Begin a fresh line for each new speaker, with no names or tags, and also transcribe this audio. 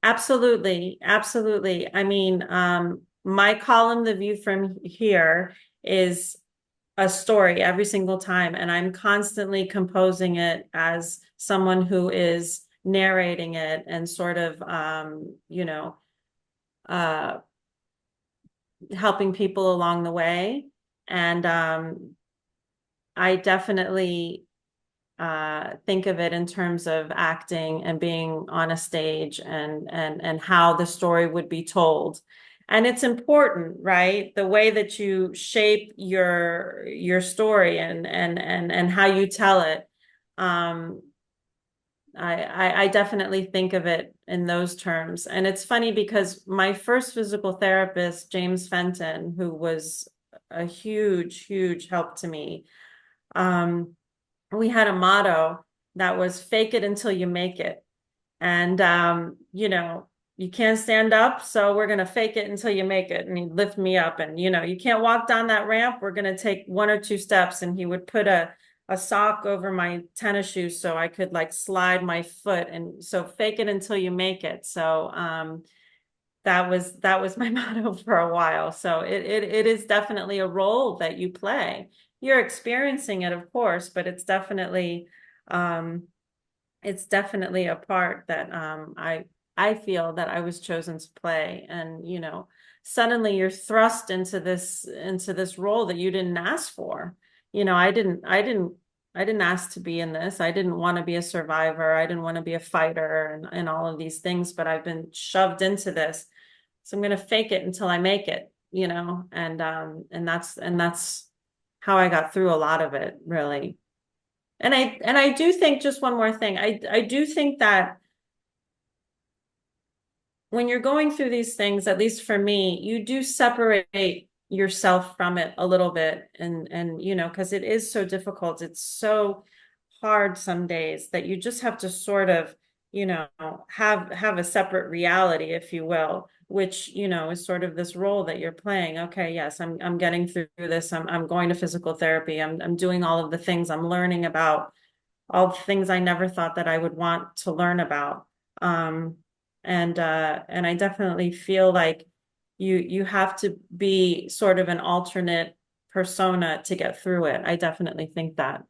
Absolutely, absolutely. I mean, my column, The View from Here, is a story every single time, and I'm constantly composing it as someone who is narrating it and sort of, uh, helping people along the way. And I definitely think of it in terms of acting and being on a stage and how the story would be told. And it's important, right? The way that you shape your story and how you tell it. Um, I definitely think of it in those terms. And it's funny because my first physical therapist, James Fenton, who was a huge, huge help to me, um, we had a motto that was fake it until you make it. And you can't stand up, so we're gonna fake it until you make it. And he'd lift me up, and you can't walk down that ramp. We're gonna take one or two steps, and he would put a sock over my tennis shoes so I could like slide my foot. And so fake it until you make it. So that was my motto for a while. So it is definitely a role that you play. You're experiencing it, of course, but um it's definitely a part that I feel that I was chosen to play. And suddenly you're thrust into this role that you didn't ask for. I didn't ask to be in this. I didn't want to be a survivor. I didn't want to be a fighter and all of these things, but I've been shoved into this. So I'm gonna fake it until I make it, and that's how I got through a lot of it, really. And I do think, just one more thing. I do think that when you're going through these things, at least for me, you do separate yourself from it a little bit, and because it is so difficult. It's so hard some days that you just have to sort of, you know, have a separate reality, if you will, which, is sort of this role that you're playing. Okay, yes, I'm getting through this. I'm going to physical therapy. I'm doing all of the things. I'm learning about all the things I never thought that I would want to learn about. Um, and I definitely feel like you have to be sort of an alternate persona to get through it. I definitely think that.